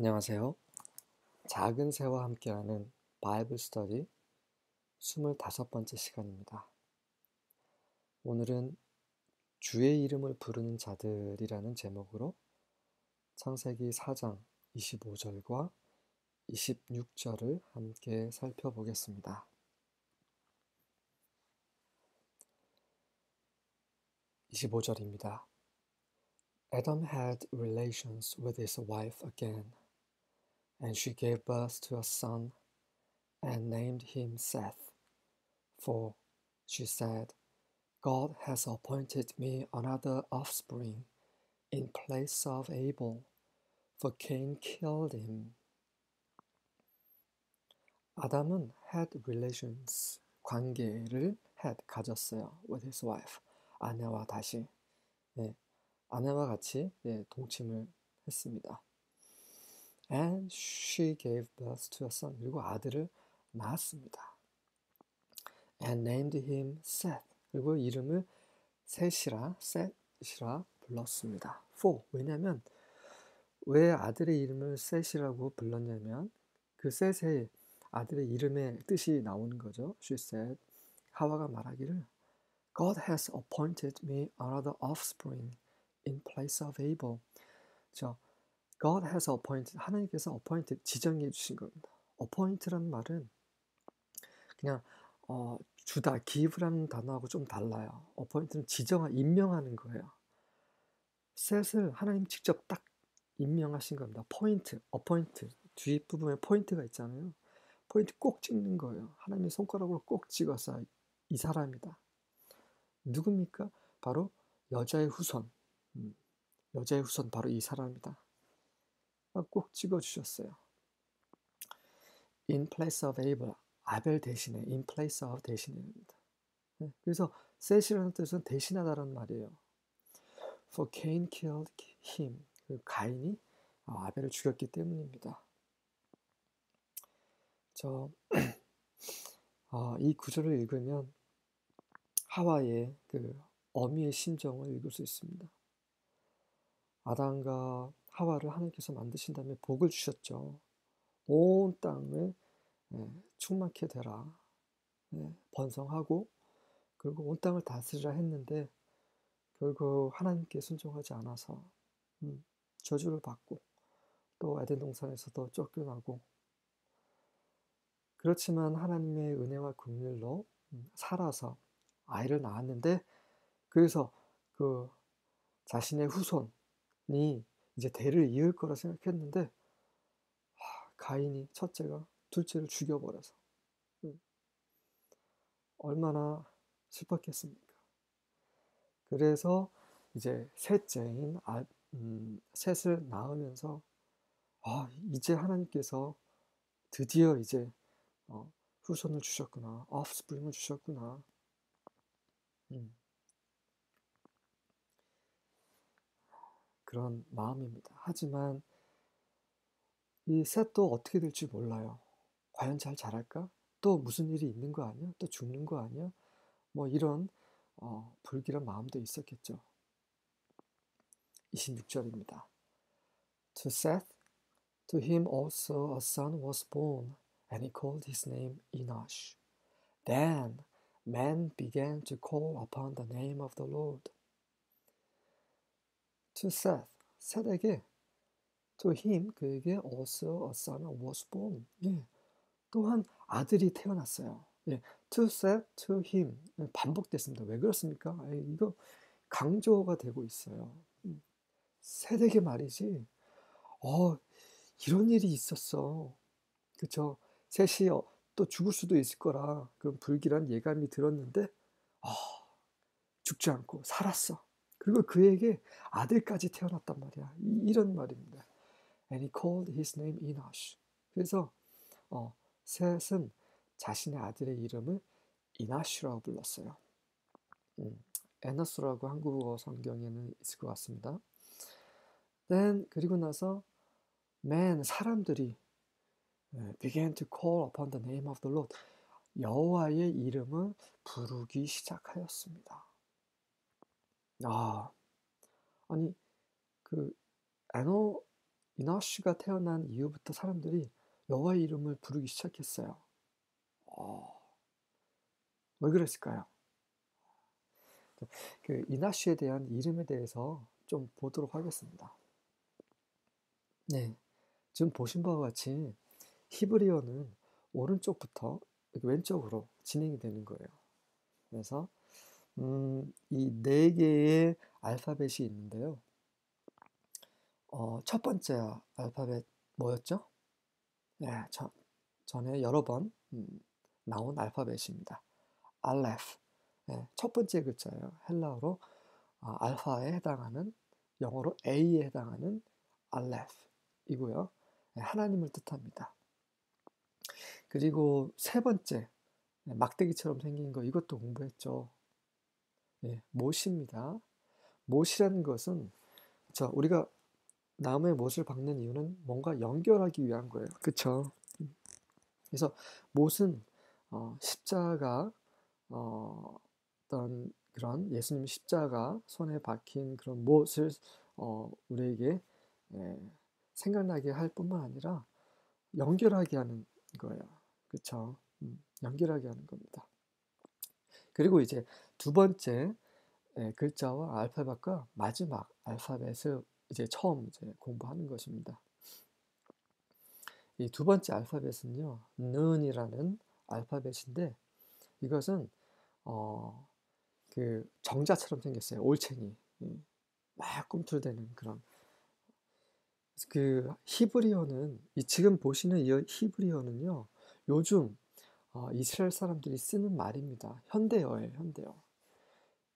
안녕하세요. 작은 새와 함께하는 바이블 스터디 25번째 시간입니다. 오늘은 주의 이름을 부르는 자들이라는 제목으로 창세기 4장 25절과 26절을 함께 살펴보겠습니다. 25절입니다. Adam had relations with his wife again, and she gave birth to a son and named him Seth, for she said, God has appointed me another offspring in place of Abel, for Cain killed him. 아담은 had relations, 관계를 가졌어요. with his wife, 아내와 다시. 아내와 같이 동침을 했습니다. And she gave birth to a son. 그리고 아들을 낳았습니다. And named him Seth. 그리고 이름을 셋이라 불렀습니다. For. 왜냐면 왜 아들의 이름을 셋이라고 불렀냐면 그 셋의 아들의 이름의 뜻이 나오는 거죠. She said, 하와가 말하기를 God has appointed me another offspring in place of Abel. God has appointed, 하나님께서 appointed, 지정해 주신 겁니다. appoint라는 말은 그냥 주다, give라는 단어하고 좀 달라요. appoint는 지정한, 임명하는 거예요. 셋을 하나님 직접 딱 임명하신 겁니다. 포인트, appoint, 뒷부분에 포인트가 있잖아요. 포인트 꼭 찍는 거예요. 하나님의 손가락으로 꼭 찍어서 이 사람이다. 누굽니까? 바로 여자의 후손. 여자의 후손 바로 이 사람이다. 꼭 찍어주셨어요. In place of Abel, 아벨 대신에, in place of 대신에입니다. 그래서 셋이라는 뜻은 대신하다라는 말이에요. For Cain killed him. 가인이 아벨을 죽였기 때문입니다. 이 구절을 읽으면 하와의 그 어미의 심정을 읽을 수 있습니다. 아담과 하와를 하나님께서 만드신 다음에 복을 주셨죠. 온 땅을 충만케 되라. 번성하고 그리고 온 땅을 다스리라 했는데 결국 하나님께 순종하지 않아서 저주를 받고 또 에덴 동산에서도 쫓겨나고 그렇지만 하나님의 은혜와 긍휼로 살아서 아이를 낳았는데 그래서 그 자신의 후손이 이제 대를 이을 거라 생각했는데 가인이 첫째가 둘째를 죽여버려서 얼마나 슬펐겠습니까? 그래서 이제 셋째인 셋을 낳으면서 이제 하나님께서 드디어 이제 후손을 주셨구나, offspring을 주셨구나. 그런 마음입니다. 하지만 이 셋도 어떻게 될지 몰라요. 과연 잘 자랄까? 또 무슨 일이 있는 거 아니야? 또 죽는 거 아니야? 뭐 이런 불길한 마음도 있었겠죠. 26절입니다. To Seth, to him also a son was born, and he called his name Enosh. Then men began to call upon the name of the Lord. To Seth, 셋에게, to him, 그에게 also a son was born. 또한 아들이 태어났어요. To Seth, to him. 반복됐습니다. 왜 그렇습니까? 이거 강조가 되고 있어요. 셋에게 말이지. 이런 일이 있었어. 그쵸? 셋이 또 죽을 수도 있을 거라 그런 불길한 예감이 들었는데 죽지 않고 살았어. 그리고 그에게 아들까지 태어났단 말이야. 이런 말입니다. And he called his name Enosh. 그래서 셋은 자신의 아들의 이름을 이나슈라고 불렀어요. 에너스라고 한국어 성경에는 있을 것 같습니다. Then 그리고 나서 사람들이 began to call upon the name of the Lord. 여호와의 이름을 부르기 시작하였습니다. 아니 그 이너시가 태어난 이후부터 사람들이 여호와의 이름을 부르기 시작했어요. 왜 그랬을까요? 그 이나시에 대한 이름에 대해서 좀 보도록 하겠습니다. 네, 지금 보신 바와 같이 히브리어는 오른쪽부터 왼쪽으로 진행이 되는 거예요. 그래서 이 네 개의 알파벳이 있는데요. 첫 번째 알파벳 뭐였죠? 네, 전에 여러 번 나온 알파벳입니다. 알레프. 네, 첫 번째 글자예요. 헬라어로 알파에 해당하는, 영어로 A에 해당하는 알레프이고요. 네, 하나님을 뜻합니다. 그리고 세 번째, 막대기처럼 생긴 거, 이것도 공부했죠. 예, 못입니다. 못이라는 것은, 우리가 나무에 못을 박는 이유는 뭔가 연결하기 위한 거예요. 그쵸? 그래서 못은 십자가, 어떤 그런 예수님 십자가 손에 박힌 그런 못을 우리에게 생각나게 할 뿐만 아니라 연결하게 하는 거예요. 그쵸? 연결하게 하는 겁니다. 그리고 이제 두 번째 글자와 알파벳과 마지막 알파벳을 이제 처음 이제 공부하는 것입니다. 이 두 번째 알파벳은요, 는이라는 알파벳인데, 이것은 그 정자처럼 생겼어요. 올챙이. 막 꿈틀대는 그런. 그 히브리어는, 지금 보시는 이 히브리어는요, 요즘 이스라엘 사람들이 쓰는 말입니다. 현대어예요, 현대어.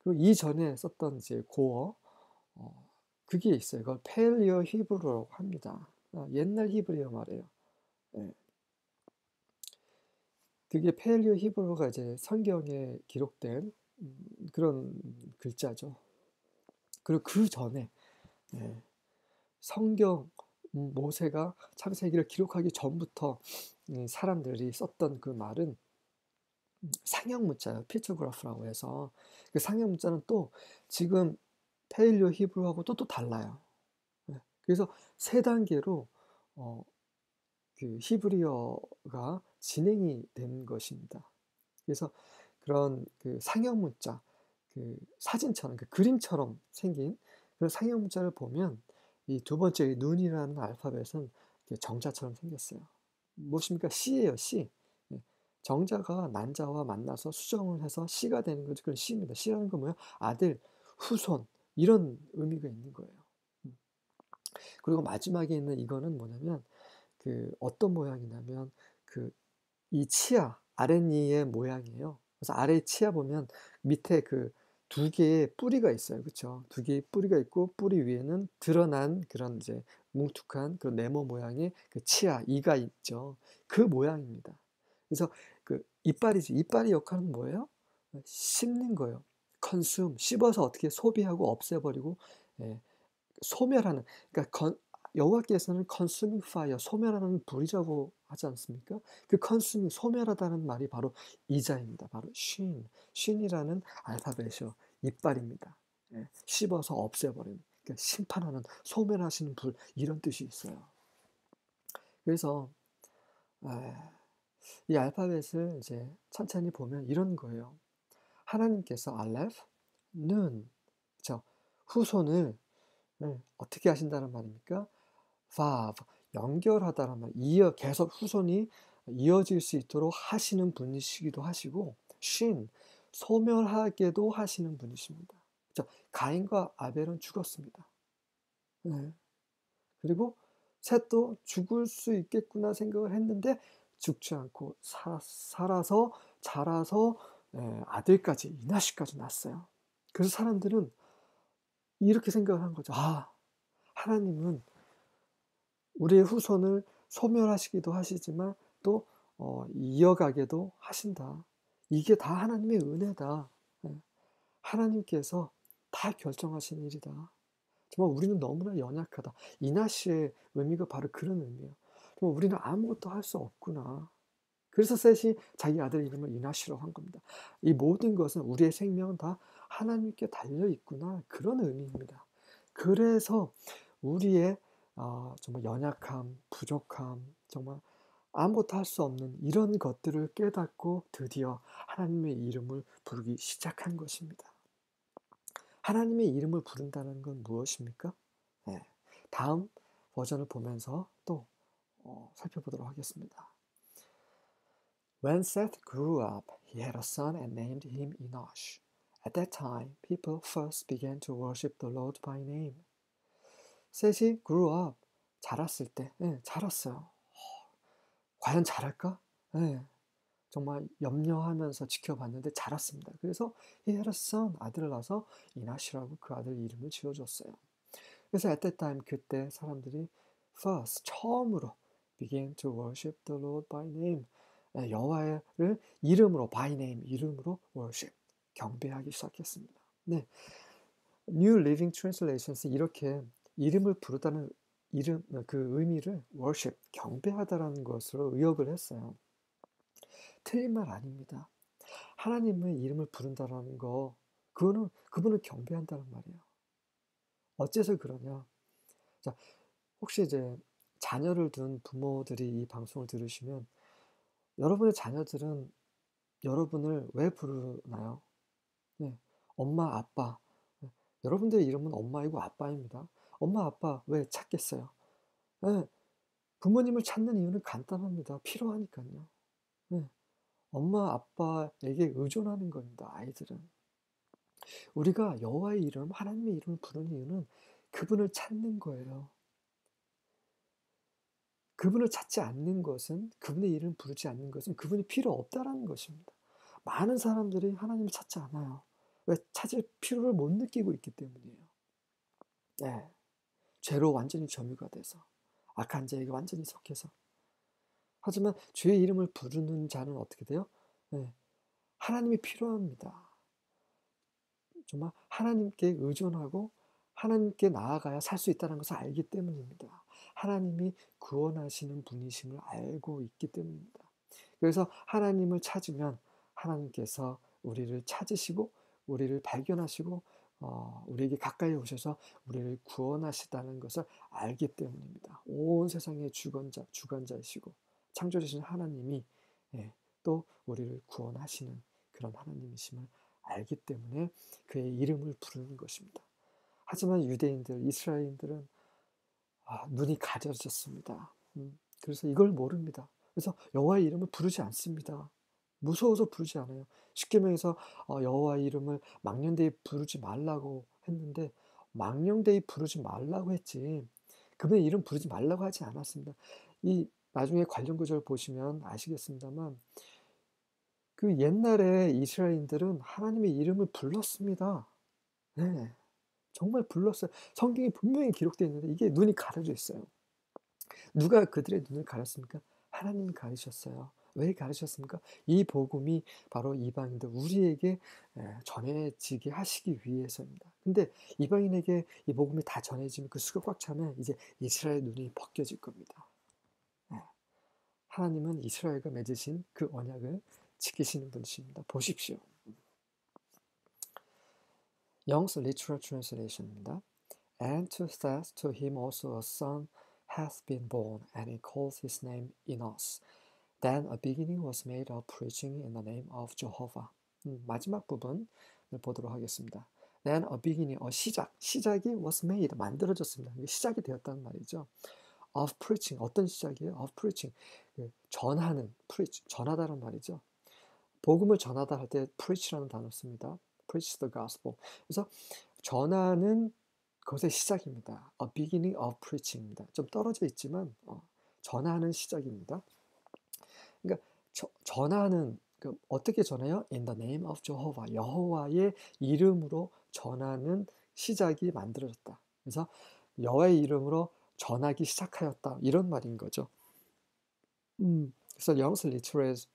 그리고 이전에 썼던 이제 고어, 그게 있어요. 그걸 페일리어 히브리어라고 합니다. 옛날 히브리어 말이에요. 네. 그게 페일리어 히브리어가 이제 성경에 기록된 그런 글자죠. 그리고 그 전에 성경 모세가 창세기를 기록하기 전부터 사람들이 썼던 그 말은 상형 문자예요. 피처그래프라고 해서 그 상형 문자는 또 지금 페일리어 히브리어하고 또 달라요. 그래서 세 단계로 그 히브리어가 진행이 된 것입니다. 그래서 그런 그 상형 문자, 그 사진처럼, 그 그림처럼 생긴 그런 상형 문자를 보면 이 두 번째 눈이라는 알파벳은 정자처럼 생겼어요. 무엇입니까? C예요, C. 정자가 난자와 만나서 수정을 해서 C가 되는 거죠. 그건 C입니다. C라는 건 뭐예요? 아들, 후손, 이런 의미가 있는 거예요. 그리고 마지막에 있는 이거는 뭐냐면 그 어떤 모양이냐면 그 이 치아, 아랫니의 모양이에요. 그래서 아래 치아 보면 밑에 그 두 개의 뿌리가 있어요. 그렇죠? 두 개의 뿌리가 있고 뿌리 위에는 드러난 그런 이제 뭉툭한 그런 네모 모양의 그 치아, 이가 있죠. 그 모양입니다. 그래서 그 이빨이지. 이빨의 역할은 뭐예요? 씹는 거예요. 컨슘, 씹어서 어떻게 소비하고 없애버리고 소멸하는. 그러니까 여호와께서는 consuming fire, 소멸하는 불이라고 하지 않습니까? 그 consuming, 소멸하다는 말이 바로 이자입니다. 바로 쉰이라는 알파벳이요. 이빨입니다. 씹어서 없애버리는, 그러니까 심판하는, 소멸하시는 불, 이런 뜻이 있어요. 그래서 이 알파벳을 이제 천천히 보면 이런 거예요. 하나님께서 알레프는 후손을 어떻게 하신다는 말입니까? vav, 연결하다는 말, 계속 후손이 이어질 수 있도록 하시는 분이시기도 하시고, 소멸하게도 하시는 분이십니다. 가인과 아벨은 죽었습니다. 그리고 셋도 죽을 수 있겠구나 생각을 했는데 죽지 않고 살아서 자라서 아들까지, 이나시까지 낳았어요. 그래서 사람들은 이렇게 생각을 한 거죠. 하나님은 우리의 후손을 소멸하시기도 하시지만 또 이어가게도 하신다. 이게 다 하나님의 은혜다. 하나님께서 다 결정하신 일이다. 정말 우리는 너무나 연약하다. 이나시의 의미가 바로 그런 의미예요. 정말 우리는 아무것도 할 수 없구나. 그래서 셋이 자기 아들 이름을 이나시라고 한 겁니다. 이 모든 것은, 우리의 생명은 다 하나님께 달려 있구나. 그런 의미입니다. 그래서 우리의 정말 연약함, 부족함, 정말 아무것도 할 수 없는 이런 것들을 깨닫고 드디어 하나님의 이름을 부르기 시작한 것입니다. 하나님의 이름을 부른다는 건 무엇입니까? 네, 다음 버전을 보면서 또 살펴보도록 하겠습니다. When Seth grew up, he had a son and named him Enosh. At that time, people first began to worship the Lord by name. 셋이 grew up, 자랐을 때, 자랐어요. 과연 자랄까? 정말 염려하면서 지켜봤는데 자랐습니다. 그래서 he had a son, 아들을 낳아서 이나시라고 그 아들 이름을 지어줬어요. 그래서 at that time, 그때 사람들이 first, 처음으로 began to worship the Lord by name. 여호와를 이름으로, by name, 이름으로 worship, 경배하기 시작했습니다. 네, New Living Translations 이렇게 이름을 부르다는 그 의미를 worship, 경배하다라는 것으로 의역을 했어요. 틀린 말 아닙니다. 하나님의 이름을 부른다라는 거, 그분을 경배한다는 말이에요. 어째서 그러냐? 자, 혹시 이제 자녀를 둔 부모들이 이 방송을 들으시면 여러분의 자녀들은 여러분을 왜 부르나요? 네, 엄마, 아빠. 네, 여러분들의 이름은 엄마이고 아빠입니다. 엄마, 아빠 왜 찾겠어요? 네, 부모님을 찾는 이유는 간단합니다. 필요하니까요. 네, 엄마, 아빠에게 의존하는 겁니다. 아이들은. 우리가 여호와의 이름, 하나님의 이름을 부르는 이유는 그분을 찾는 거예요. 그분을 찾지 않는 것은, 그분의 이름을 부르지 않는 것은 그분이 필요 없다라는 것입니다. 많은 사람들이 하나님을 찾지 않아요. 왜? 찾을 필요를 못 느끼고 있기 때문이에요. 네, 죄로 완전히 점유가 돼서, 악한 자에게 완전히 속해서. 하지만 주의 이름을 부르는 자는 어떻게 돼요? 네, 하나님이 필요합니다. 정말 하나님께 의존하고 하나님께 나아가야 살 수 있다는 것을 알기 때문입니다. 하나님이 구원하시는 분이심을 알고 있기 때문입니다. 그래서 하나님을 찾으면 하나님께서 우리를 찾으시고 우리를 발견하시고 우리에게 가까이 오셔서 우리를 구원하시다는 것을 알기 때문입니다. 온 세상의 주관자이시고 창조주신 하나님이 또 우리를 구원하시는 그런 하나님이심을 알기 때문에 그의 이름을 부르는 것입니다. 하지만 유대인들, 이스라엘인들은 눈이 가려졌습니다. 그래서 이걸 모릅니다. 그래서 여호와의 이름을 부르지 않습니다. 무서워서 부르지 않아요. 십계명에서 여호와의 이름을 망령되이 부르지 말라고 했는데 망령되이 부르지 말라고 했지 그분의 이름 부르지 말라고 하지 않았습니다. 이 나중에 관련 구절 보시면 아시겠습니다만 그 옛날에 이스라엘인들은 하나님의 이름을 불렀습니다. 네, 정말 불렀어요. 성경에 분명히 기록되어 있는데 이게 눈이 가려져 있어요. 누가 그들의 눈을 가렸습니까? 하나님이 가리셨어요. 왜 가리셨습니까? 이 복음이 바로 이방인들 우리에게 전해지게 하시기 위해서입니다. 근데 이방인에게 이 복음이 다 전해지면 그 수가 꽉 차면 이제 이스라엘 눈이 벗겨질 겁니다. 하나님은 이스라엘과 맺으신 그 언약을 지키시는 분이십니다. 보십시오. Young's literal translation입니다. And to Seth, to him also a son hath been born, and he calls his name Enos. Then a beginning was made of preaching in the name of Jehovah. 마지막 부분을 보도록 하겠습니다. Then a beginning, 시작이 was made, 만들어졌습니다. 이게 시작이 되었다는 말이죠. Of preaching, 어떤 시작이에요? Of preaching, 전하는, preach, 전하다는 말이죠. 복음을 전하다 할 때 preach라는 단어 씁니다. Preach the gospel. 그래서 전하는 것의 시작입니다. A beginning of preaching입니다. 좀 떨어져 있지만 전하는 시작입니다. 그러니까 전하는 어떻게 전해요? In the name of Jehovah. 여호와의 이름으로 전하는 시작이 만들어졌다. 그래서 여호와의 이름으로 전하기 시작하였다. 이런 말인 거죠. 그래서 영스 리트레스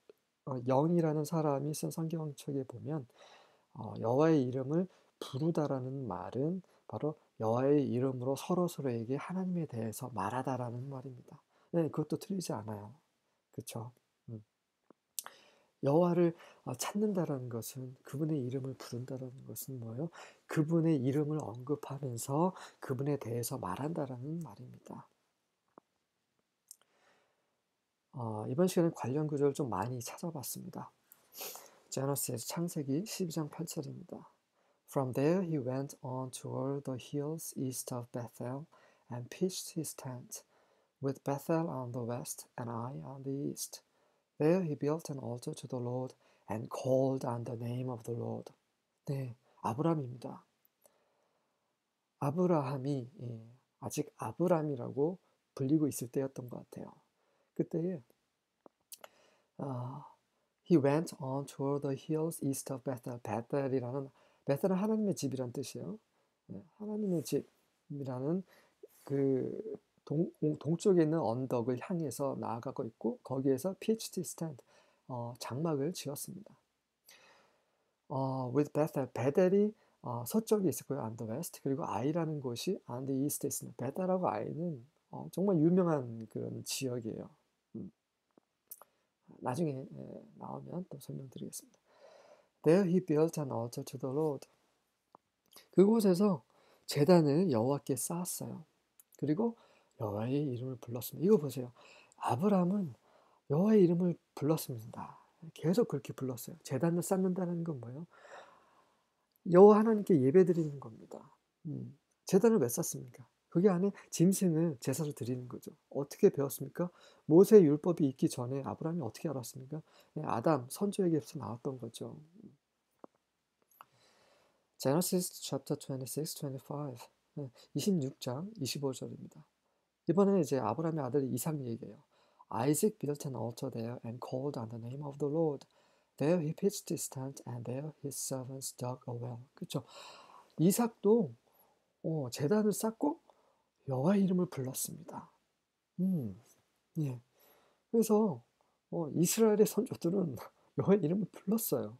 영이라는 사람이 쓴 성경책에 보면 여호와의 이름을 부르다라는 말은 바로 여호와의 이름으로 서로에게 하나님에 대해서 말하다라는 말입니다. 네, 그것도 틀리지 않아요. 그렇죠? 여호와를 찾는다라는 것은 그분의 이름을 부른다라는 것은 그분의 이름을 언급하면서 그분에 대해서 말한다라는 말입니다. 이번 시간에 관련 구절을 좀 많이 찾아봤습니다. 제너시스 창세기 12장 8절입니다. From there he went on toward the hills east of Bethel and pitched his tent, with Bethel on the west and Ai on the east. There he built an altar to the Lord and called on the name of the Lord. 네, 아브람입니다. 아브라함이 아직 아브람이라고 불리고 있을 때였던 것 같아요. 그때에 He went on toward the hills east of Bethel. 베델은 하나님의 집이란 뜻이에요. 하나님의 집이라는 그 동쪽에 있는 언덕을 향해서 나아가고 있고 거기에서 pitched his tent, 장막을 지었습니다. With Bethel, 베델이 서쪽에 있을 거예요. on the west. 그리고 아이라는 곳이 on the east에 있습니다. 베델하고 아이는 정말 유명한 그런 지역이에요. 나중에 나오면 또 설명드리겠습니다. There he built an altar to the Lord. 그곳에서 제단을 여호와께 쌓았어요. 그리고 여호와의 이름을 불렀습니다. 이거 보세요. 아브라함은 여호와의 이름을 불렀습니다. 계속 그렇게 불렀어요. 제단을 쌓는다는 건 뭐예요? 여호와 하나님께 예배드리는 겁니다. 제단을 왜 쌓습니까? 그게 안에 짐승을 제사로 드리는 거죠. 어떻게 배웠습니까? 모세 율법이 있기 전에 아브라함이 어떻게 알았습니까? 아담 선조에게서 나왔던 거죠. Genesis chapter 26, 25. 26장 25절입니다. 이번에는 이제 아브라함의 아들 이삭 얘기예요. Isaac built an altar there and called on the name of the Lord. There he pitched his tent and there his servants dug a well. 그렇죠? 이삭도 제단을 쌓고 여호와의 이름을 불렀습니다. 예. 그래서 이스라엘의 선조들은 여호와의 이름을 불렀어요.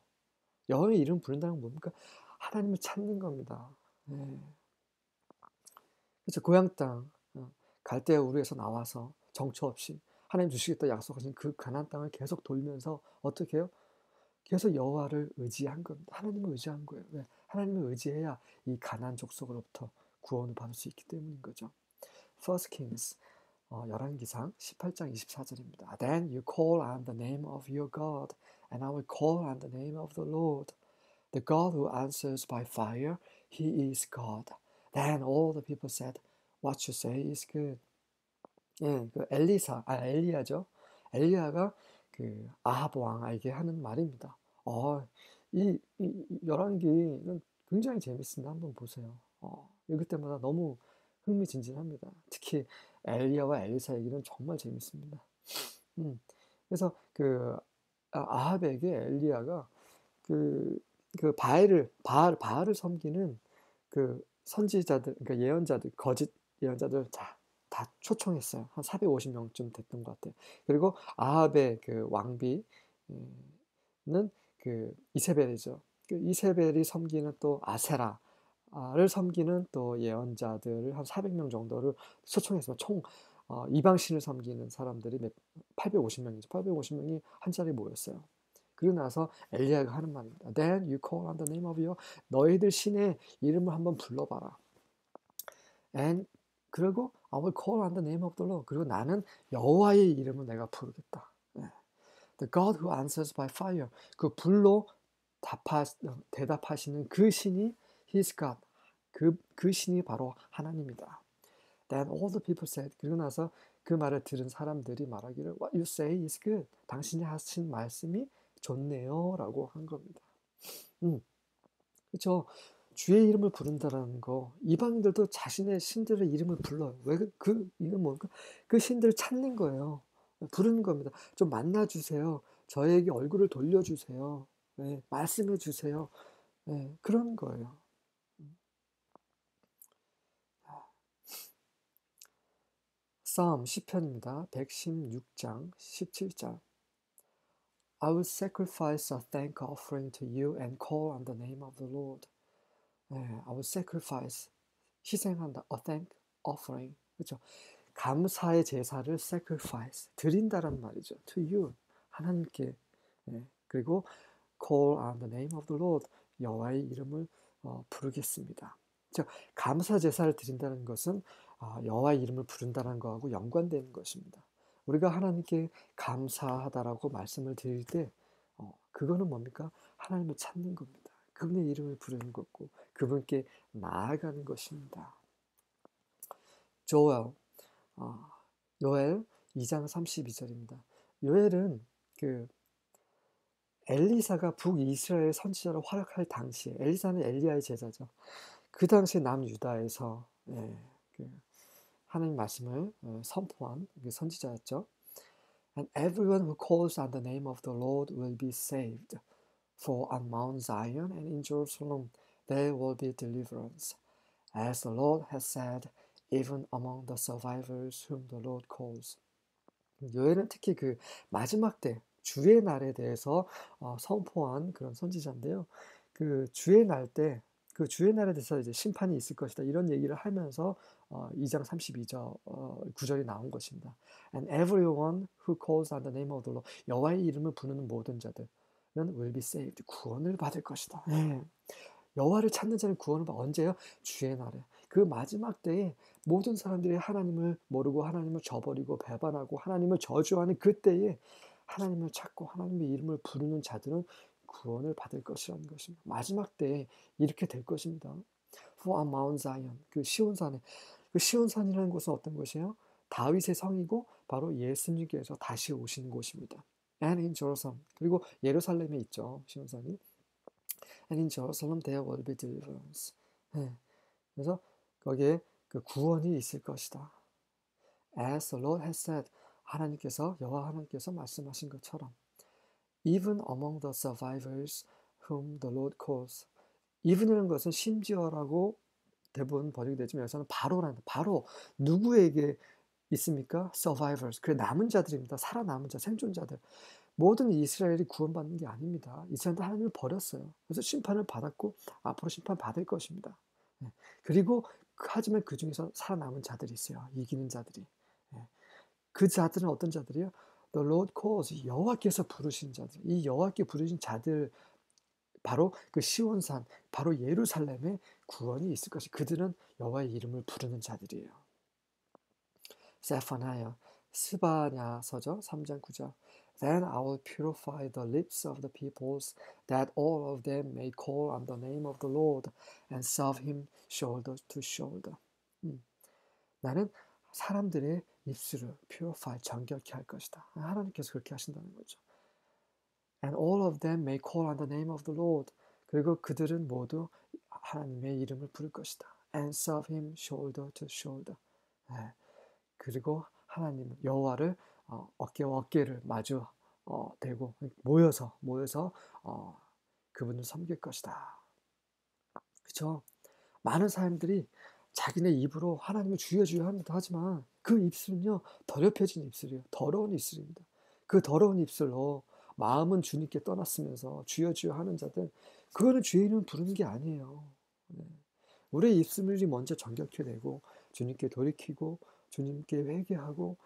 여호와의 이름 부른다는 건 뭡니까? 하나님을 찾는 겁니다. 예. 그렇죠. 고향 땅, 갈대아 우르에서 나와서 정처 없이 하나님 주시겠다 약속하신 그 가나안 땅을 계속 돌면서 어떻게 해요? 계속 여호와를 의지한 겁니다. 하나님을 의지한 거예요. 왜? 하나님을 의지해야 이 가나안 족속으로부터 구원을 받을 수 있기 때문인 거죠. First Kings 열왕기상 18장 24절입니다. Then you call on the name of your God, and I will call on the name of the Lord. The God who answers by fire, He is God. Then all the people said, What you say is good. 예, 그 엘리야죠. 엘리야가 그 아합 왕에게 하는 말입니다. 이 열왕기는 굉장히 재밌습니다. 한번 보세요. 읽을 때마다 너무 흥미진진합니다. 특히 엘리야와 엘리사 얘기는 정말 재밌습니다. 그래서 그 아합에게 엘리야가 바알을 섬기는 그 선지자들, 그러니까 예언자들, 거짓 예언자들 다 초청했어요. 한 450명쯤 됐던 것 같아요. 그리고 아합의 그 왕비는 그 이세벨이죠. 그 이세벨이 섬기는 또 아세라를 섬기는 또 예언자들을 한 400명 정도를 초청했어요. 총 이방신을 섬기는 사람들이 850명이죠. 850명이 한 자리에 모였어요. 그러고 나서 엘리야가 하는 말입니다. Then you call on the name of your, 너희들 신의 이름을 한번 불러봐라. And 그리고 I will call on the name of the Lord. 그리고 나는 여호와의 이름을 내가 부르겠다. The God who answers by fire. 그 불로 대답하시는 그 신이 His God. 그 신이 바로 하나님이다. Then all the people said. 그리고 나서 그 말을 들은 사람들이 말하기를 What you say is good. 당신이 하신 말씀이 좋네요 라고 한 겁니다. 그렇죠. 주의 이름을 부른다라는 거, 이방인들도 자신의 신들의 이름을 불러요. 왜 이건 뭘까? 그 신들을 찾는 거예요. 부르는 겁니다. 좀 만나주세요. 저에게 얼굴을 돌려주세요. 네, 말씀해 주세요. 네, 그런 거예요. 시편입니다. 116장 17절. I will sacrifice a thank offering to you and call on the name of the Lord. I will sacrifice, 희생한다, a thank offering. 그렇죠? 감사의 제사를 sacrifice, 드린다란 말이죠. To you, 하나님께. 그리고 call on the name of the Lord, 여호와의 이름을 부르겠습니다. 즉, 감사 제사를 드린다는 것은 여호와의 이름을 부른다는 거하고 연관되는 것입니다. 우리가 하나님께 감사하다라고 말씀을 드릴 때 그거는 뭡니까? 하나님을 찾는 겁니다. 그분의 이름을 부르는 거고 그분께 나아가는 것입니다. 조엘, 요엘 2장 32절입니다. 요엘은 그 엘리사가 북이스라엘 선지자로 활약할 당시에 엘리사는 엘리야의 제자죠. 그 당시 남유다에서 그 하나님 말씀을 선포한 선지자였죠. And everyone who calls on the name of the Lord will be saved. For on Mount Zion and in Jerusalem there will be deliverance. As the Lord has said, even among the survivors whom the Lord calls. 요엘은 특히 그 마지막 때 주의 날에 대해서 선포한 그런 선지자인데요. 그 주의 날 때 그 주의 날에 대해서 이제 심판이 있을 것이다 이런 얘기를 하면서 2장 32절 9절이 나온 것입니다. And everyone who calls on the name of the Lord 여호와의 이름을 부르는 모든 자들은 will be saved 구원을 받을 것이다. 네. 여호와를 찾는 자는 구원을 받아 언제요? 주의 날에. 그 마지막 때에 모든 사람들이 하나님을 모르고 하나님을 저버리고 배반하고 하나님을 저주하는 그때에 하나님을 찾고 하나님의 이름을 부르는 자들은 구원을 받을 것이라는 것입니다. 마지막 때에 이렇게 될 것입니다. For on Mount Zion, 그 시온산에, 그 시온산이라는 곳은 어떤 곳이에요? 다윗의 성이고 바로 예수님께서 다시 오시는 곳입니다. And in Jerusalem, 그리고 예루살렘에 있죠, 시온산이. And in Jerusalem there will be deliverance. 네. 그래서 거기에 그 구원이 있을 것이다. As the Lord has said, 여호와 하나님께서 말씀하신 것처럼 even among the survivors whom the Lord calls. even이라는 것은 심지어라고 대부분 번역이 되지만 여기서는 바로 누구에게 있습니까? survivors, 그 남은 자들입니다. 살아남은 자, 생존자들. 모든 이스라엘이 구원받는 게 아닙니다. 이스라엘도 하나님을 버렸어요. 그래서 심판을 받았고 앞으로 심판 받을 것입니다. 그리고 하지만 그 중에서 살아남은 자들이 있어요. 이기는 자들이. 그 자들은 어떤 자들이요? The Lord calls, 여호와께서 부르신 자들. 이 여호와께 부르신 자들 바로 그 시온산, 바로 예루살렘에 구원이 있을 것이. 그들은 여호와의 이름을 부르는 자들이에요. 세파나야, 스바냐서죠. 3장 9절. Then I will purify the lips of the peoples, that all of them may call on the name of the Lord and serve him shoulder to shoulder. 나는 사람들의 입술을 purify, 정결케 할 것이다. 하나님께서 그렇게 하신다는 거죠. And all of them may call on the name of the Lord. 그리고 그들은 모두 하나님의 이름을 부를 것이다. And serve him shoulder to shoulder. 그리고 하나님 여호와를 어깨와 어깨를 마주 대고 모여서 그분을 섬길 것이다. 그렇죠? 많은 사람들이 자기네 입으로 하나님을 주여 주여 합니다. 하지만 그 입술은요 더럽혀진 입술이에요. 더러운 입술입니다. 그 더러운 입술로 마음은 주님께 떠났으면서 주여 주여 하는 자들 그거는 주의 이름을 부르는 게 아니에요. 우리의 입술이 먼저 정결케 되고 주님께 돌이키고 주님께 회개하고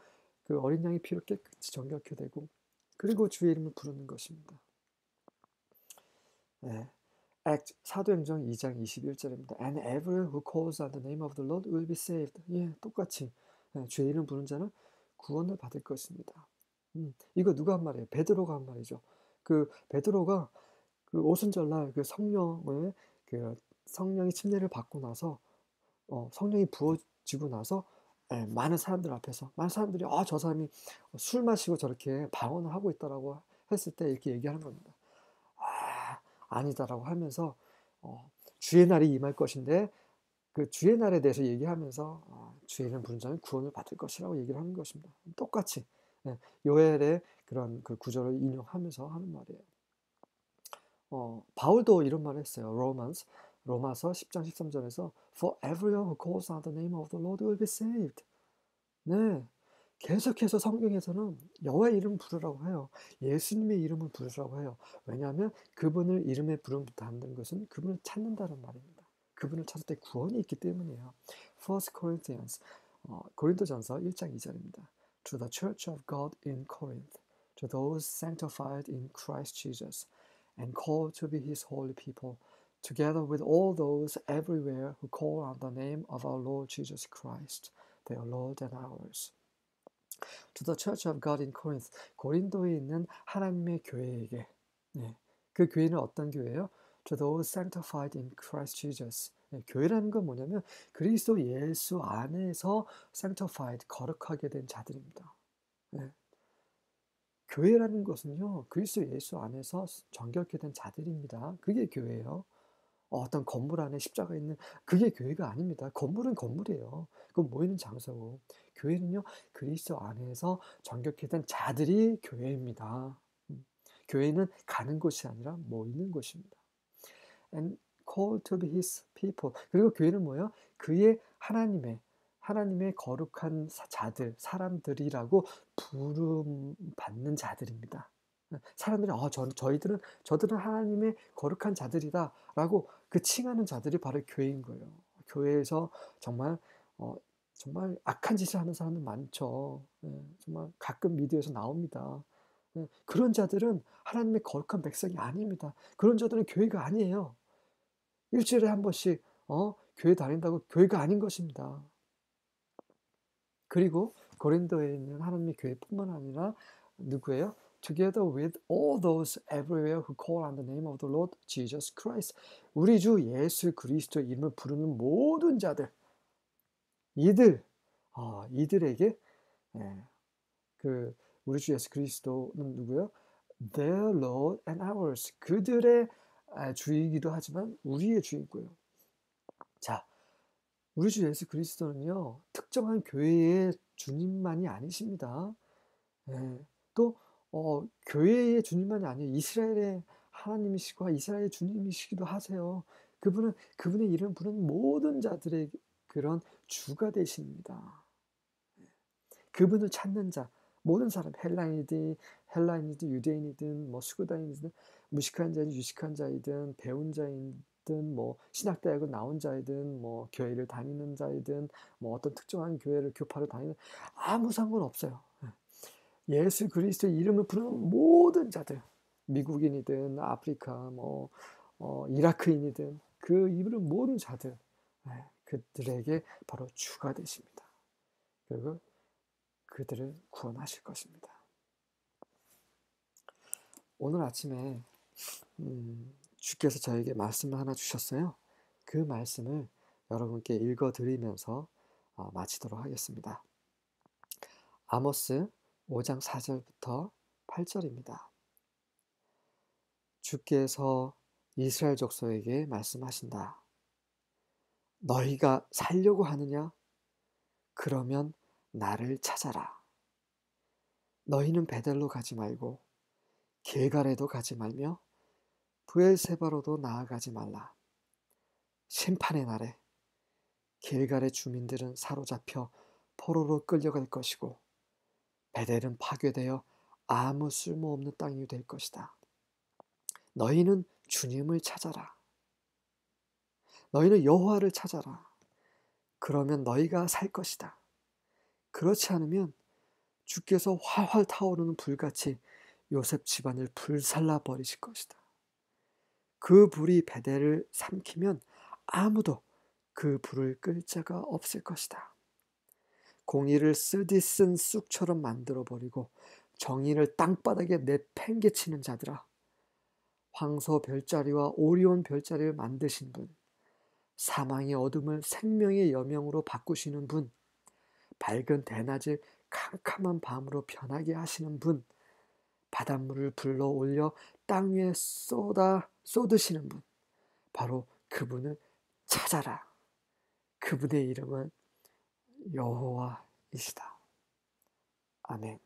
그 어린 양의 피로 깨끗이 정결케 되고 그리고 주의 이름을 부르는 것입니다. 사도행전 2장 21절입니다. And everyone who calls on the name of the Lord will be saved. 똑같이 주의 이름 부르는 자는 구원을 받을 것입니다. 이거 누가 한 말이에요? 베드로가 한 말이죠. 그 베드로가 그 오순절날 그 성령이 침례를 받고 나서 성령이 부어지고 나서 많은 사람들 앞에서 많은 사람들이 저 사람이 술 마시고 저렇게 방언을 하고 있다라고 했을 때 이렇게 얘기하는 겁니다. 아니다라고 하면서 주의 날이 임할 것인데 그 주의 날에 대해서 얘기하면서 주의 이름 부른 자는 구원을 받을 것이라고 얘기를 하는 것입니다. 똑같이 요엘의 그런 그 구절을 인용하면서 하는 말이에요. 바울도 이런 말을 했어요. 로마서 10장 13절에서 For everyone who calls on the name of the Lord will be saved. 네, 계속해서 성경에서는 여호와의 이름을 부르라고 해요. 예수님의 이름을 부르라고 해요. 왜냐하면 그분을 이름에 부른다는 것은 그분을 찾는다는 말입니다. 그분을 찾을 때 구원이 있기 때문이에요. 1 Corinthians, 고린도전서 1장 2절입니다. To the church of God in Corinth, to those sanctified in Christ Jesus, and called to be his holy people, together with all those everywhere who call on the name of our Lord Jesus Christ, their Lord and ours. To the Church of God in Corinth, 고린도에 있는 하나님의 교회에게. 네. 그 교회는 어떤 교회예요? To those sanctified in Christ Jesus. 네. 교회라는 건 뭐냐면 그리스도 예수 안에서 sanctified, 거룩하게 된 자들입니다. 네. 교회라는 것은요, 그리스도 예수 안에서 정결케 된 자들입니다. 그게 교회예요. 어떤 건물 안에 십자가 있는 그게 교회가 아닙니다. 건물은 건물이에요. 그건 모이는 장소고. 교회는요, 그리스도 안에서 정결케 된 자들이 교회입니다. 교회는 가는 곳이 아니라 모이는 곳입니다. And called to be his people. 그리고 교회는 뭐예요? 그의 하나님의 거룩한 자들, 사람들이라고 부름 받는 자들입니다. 사람들이 저들은 하나님의 거룩한 자들이다라고 그 칭하는 자들이 바로 교회인 거예요. 교회에서 정말 정말 악한 짓을 하는 사람들 많죠. 정말 가끔 미디어에서 나옵니다. 그런 자들은 하나님의 거룩한 백성이 아닙니다. 그런 자들은 교회가 아니에요. 일주일에 한 번씩 교회 다닌다고 교회가 아닌 것입니다. 그리고 고린도에 있는 하나님의 교회뿐만 아니라 누구예요? Together with all those everywhere who call on the name of the Lord Jesus Christ. 우리 주 예수 그리스도의 이름을 부르는 모든 자들, 이들에게 그 우리 주 예수 그리스도는 누구예요? Their Lord and ours. 그들의 주이기도 하지만 우리의 주이고요. 자, 우리 주 예수 그리스도는요, 특정한 교회의 주님만이 아니십니다. 또 교회의 주님만이 아니에요. 이스라엘의 하나님이시고 이스라엘의 주님이시기도 하세요. 그분의 이름 부르는 모든 자들의 그런 주가 되십니다. 그분을 찾는 자, 모든 사람, 헬라인이든 유대인이든 수구다인이든 무식한 자이든 유식한 자이든 배운 자이든 신학대학을 나온 자이든 교회를 다니는 자이든 어떤 특정한 교파를 다니는 아무 상관없어요. 예수 그리스도의 이름을 부르는 모든 자들, 미국인이든 아프리카 이라크인이든 그 이름 모든 자들, 그들에게 바로 주가 되십니다. 그리고 그들을 구원하실 것입니다. 오늘 아침에 주께서 저에게 말씀을 하나 주셨어요. 그 말씀을 여러분께 읽어드리면서 마치도록 하겠습니다. 아모스 5장 4절부터 8절입니다. 주께서 이스라엘 족속에게 말씀하신다. 너희가 살려고 하느냐? 그러면 나를 찾아라. 너희는 베델로 가지 말고 길갈에도 가지 말며 브엘세바로도 나아가지 말라. 심판의 날에 길갈의 주민들은 사로잡혀 포로로 끌려갈 것이고 베델은 파괴되어 아무 쓸모없는 땅이 될 것이다. 너희는 주님을 찾아라. 너희는 여호와를 찾아라. 그러면 너희가 살 것이다. 그렇지 않으면 주께서 활활 타오르는 불같이 요셉 집안을 불살라 버리실 것이다. 그 불이 베델을 삼키면 아무도 그 불을 끌 자가 없을 것이다. 공의를 쓰디 쓴 쑥처럼 만들어버리고 정의를 땅바닥에 내팽개치는 자들아, 황소 별자리와 오리온 별자리를 만드신 분, 사망의 어둠을 생명의 여명으로 바꾸시는 분, 밝은 대낮을 캄캄한 밤으로 변하게 하시는 분, 바닷물을 불러 올려 땅 위에 쏟으시는 분, 바로 그분을 찾아라. 그분의 이름은 여호와이시다. 아멘.